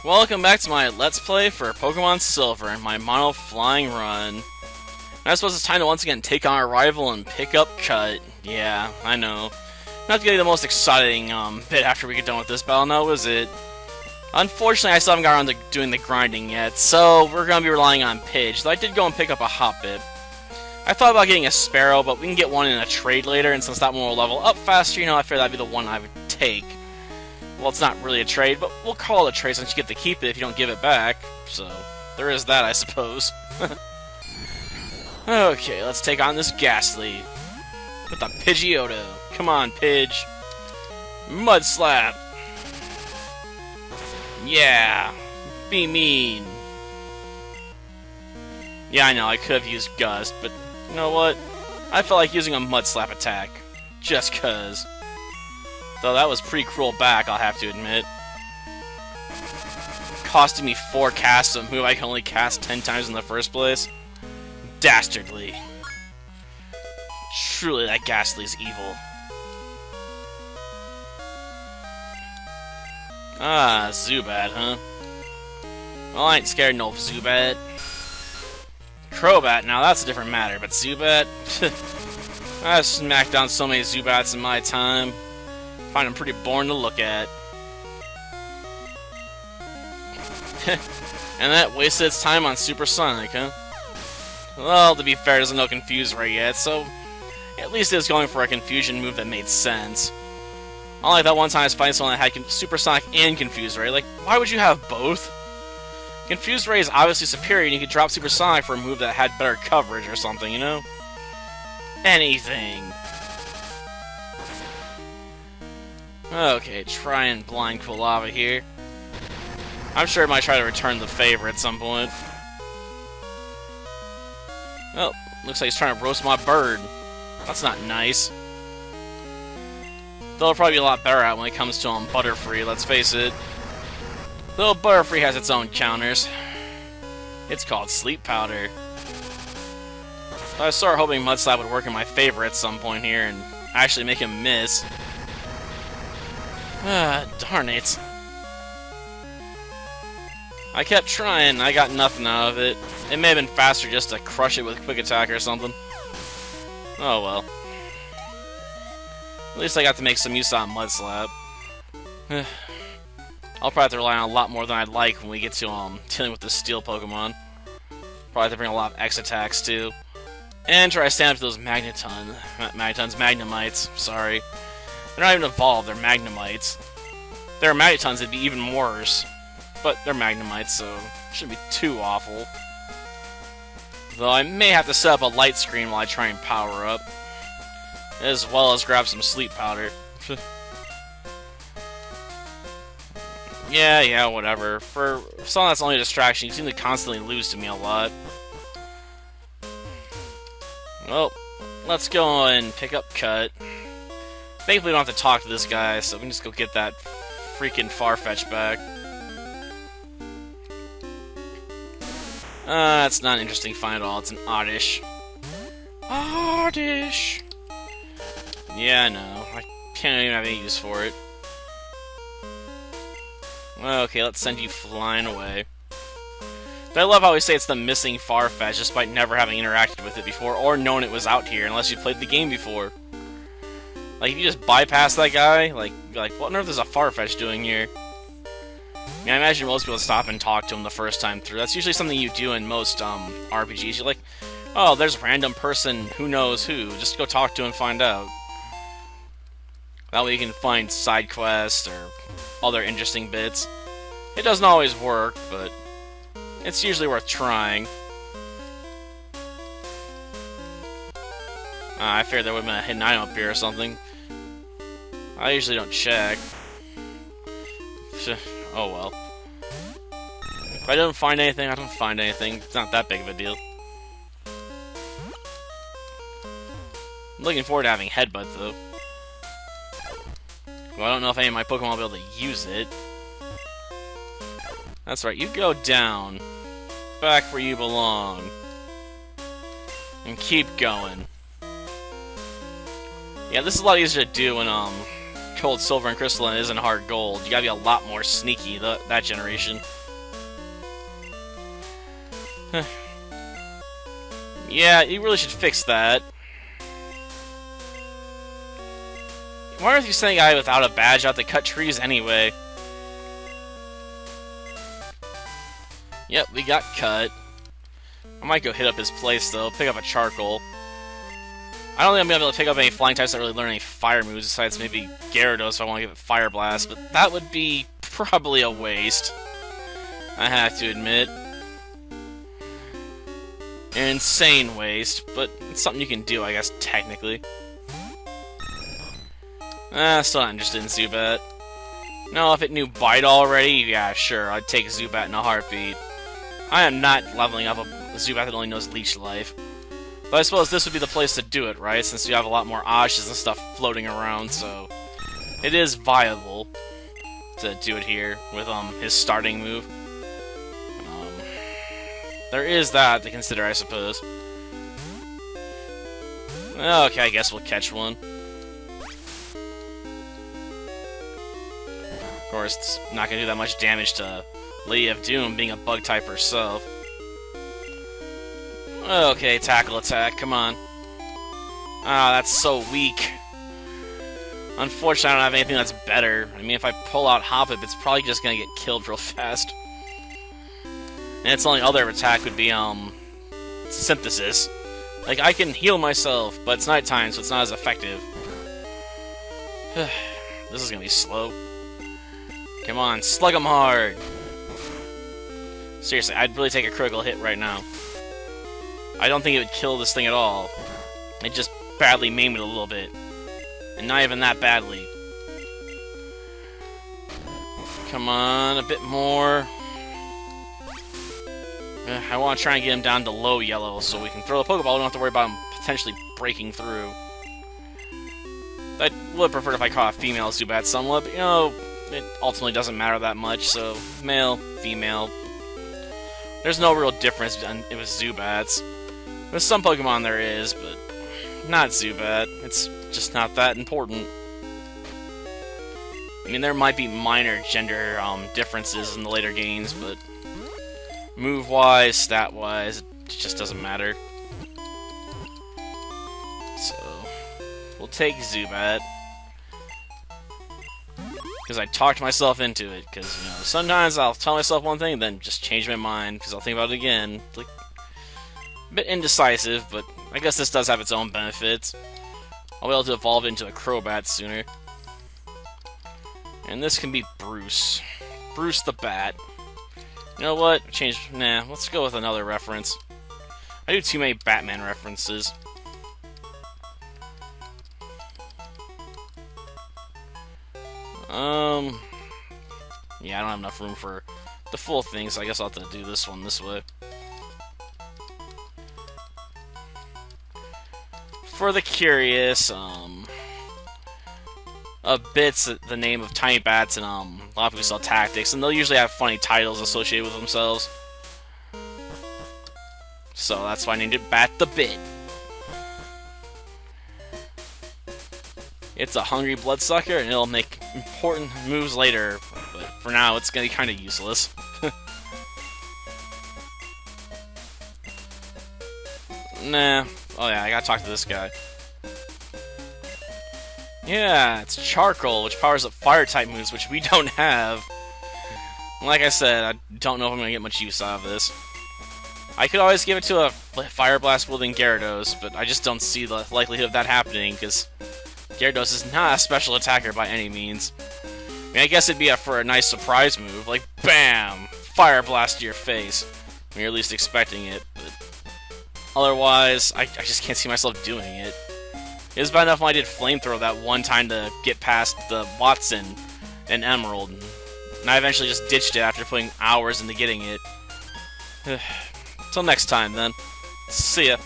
Welcome back to my Let's Play for Pokemon Silver and my Mono Flying Run. And I suppose it's time to once again take on our rival and pick up Cut. Yeah, I know. Not to get the most exciting bit after we get done with this battle, now is it? Unfortunately, I still haven't got around to doing the grinding yet, so we're going to be relying on Pidge, though I did go and pick up a Hoppip. I thought about getting a Sparrow, but we can get one in a trade later, and since that one will level up faster, I figured that'd be the one I would take. Well, it's not really a trade, but we'll call it a trade since you get to keep it if you don't give it back. So, there is that, I suppose. Okay, let's take on this Ghastly. With the Pidgeotto. Come on, Pidge. Mud Slap. Yeah. Be mean. Yeah, I know, I could have used Gust, but you know what? I felt like using a Mud Slap attack. Just cuz. Though that was pretty cruel back, I'll have to admit. Costing me 4 casts of a move I can only cast 10 times in the first place. Dastardly. Truly, that Ghastly's evil. Ah, Zubat, huh? Well, I ain't scared no Zubat. Crobat, now that's a different matter, but Zubat? I've smacked down so many Zubats in my time. Find them pretty boring to look at. And that wasted its time on Supersonic, huh? Well, to be fair, there's no Confuse Ray yet, so at least it was going for a Confusion move that made sense. Unlike that one time I was fighting someone that had Supersonic and Confuse Ray. Like, why would you have both? Confuse Ray is obviously superior, and you could drop Supersonic for a move that had better coverage or something, you know? Anything. Okay, try and blind Quilava here. I'm sure it might try to return the favor at some point. Oh, looks like he's trying to roast my bird. That's not nice. Though it'll probably be a lot better at when it comes to Butterfree, let's face it. Though Butterfree has its own counters. It's called Sleep Powder. I was sort of hoping Mudslap would work in my favor at some point here and actually make him miss. Ah, darn it. I kept trying, I got nothing out of it. It may have been faster just to crush it with Quick Attack or something. Oh well. At least I got to make some use out of Mudslap. I'll probably have to rely on a lot more than I'd like when we get to dealing with the Steel Pokemon. Probably have to bring a lot of X attacks too. And try to stand up to those Magnemites, sorry. They're not even evolved, they're Magnemites. If they were Magnetons, it'd be even worse. But they're Magnemites, so it shouldn't be too awful. Though I may have to set up a light screen while I try and power up. As well as grab some Sleep Powder. Yeah, whatever. For someone that's only a distraction, you seem to constantly lose to me a lot. Well, let's go and pick up Cut. Thankfully, we don't have to talk to this guy, so we can just go get that freaking Farfetch back. It's not an interesting find at all. It's an Oddish. Oddish! Yeah, I know. I can't even have any use for it. Okay, let's send you flying away. But I love how we say it's the missing Farfetch, despite never having interacted with it before, or known it was out here, unless you played the game before. Like, if you just bypass that guy, like, what on earth is a Farfetch doing here? I mean, I imagine most people stop and talk to him the first time through. That's usually something you do in most, RPGs. You're like, oh, there's a random person, who knows who, just go talk to him and find out. That way you can find side quests, or other interesting bits. It doesn't always work, but it's usually worth trying. I figured there would have been a hidden item up here or something. I usually don't check. Oh well. If I don't find anything, I don't find anything. It's not that big of a deal. I'm looking forward to having Headbutt, though. Well, I don't know if any of my Pokemon will be able to use it. That's right, you go down. Back where you belong. And keep going. Yeah, this is a lot easier to do when gold, silver, and crystalline isn't hard gold. You gotta be a lot more sneaky that generation. Yeah, you really should fix that. Why are you sending a guy without a badge out to cut trees anyway? Yep, we got cut. I might go hit up his place though, pick up a charcoal. I don't think I'm gonna be able to pick up any flying types that really learn any fire moves besides maybe Gyarados if I want to give it Fire Blast, but that would be probably a waste. I have to admit. An insane waste, but it's something you can do, I guess, technically. Still not interested in Zubat. No, if it knew Bite already, yeah, sure, I'd take Zubat in a heartbeat. I am not leveling up a Zubat that only knows Leech Life. But I suppose this would be the place to do it, right? Since you have a lot more Ashes and stuff floating around, so... It is viable to do it here with, his starting move. There is that to consider, I suppose. Okay, I guess we'll catch one. Of course, it's not going to do that much damage to Lady of Doom being a bug type herself. Okay, tackle attack, come on. Ah, that's so weak. Unfortunately, I don't have anything that's better. I mean, if I pull out Hoppip, it's probably just going to get killed real fast. And its only other attack would be, Synthesis. Like, I can heal myself, but it's nighttime, so it's not as effective. This is gonna be slow. Come on, slug 'em hard! Seriously, I'd really take a critical hit right now. I don't think it would kill this thing at all. It just badly maimed it a little bit. And not even that badly. Come on, a bit more. I want to try and get him down to low yellow so we can throw the Pokeball. We don't have to worry about him potentially breaking through. I would prefer if I caught a female Zubat somewhat, but you know, it ultimately doesn't matter that much, so male, female. There's no real difference with Zubats. With some Pokemon there is, but not Zubat. It's just not that important. I mean, there might be minor gender differences in the later games, but move-wise, stat-wise, it just doesn't matter. So, we'll take Zubat. Because I talked myself into it, because, you know, sometimes I'll tell myself one thing and then just change my mind, because I'll think about it again. It's like, a bit indecisive, but I guess this does have its own benefits. I'll be able to evolve into a Crobat sooner. And this can be Bruce. Bruce the Bat. You know what? Let's go with another reference. I do too many Batman references. Yeah, I don't have enough room for the full thing, so I guess I'll have to do this one this way. For the curious, Bit's the name of tiny bats, and a lot of people sell tactics, and they'll usually have funny titles associated with themselves. So that's why I named it Bat the Bit. It's a hungry bloodsucker, and it'll make important moves later, but for now it's gonna be kinda useless. Nah. Oh yeah, I gotta talk to this guy. Yeah, it's Charcoal, which powers up Fire-type moves, which we don't have. Like I said, I don't know if I'm gonna get much use out of this. I could always give it to a Fire Blast wielding Gyarados, but I just don't see the likelihood of that happening, because Gyarados is not a special attacker by any means. I mean, I guess it'd be for a nice surprise move, like BAM! Fire Blast to your face, when you're least expecting it, but otherwise, I just can't see myself doing it. It was bad enough when I did Flamethrower that one time to get past the Watson and Emerald, and I eventually just ditched it after putting hours into getting it. Till next time, then. See ya.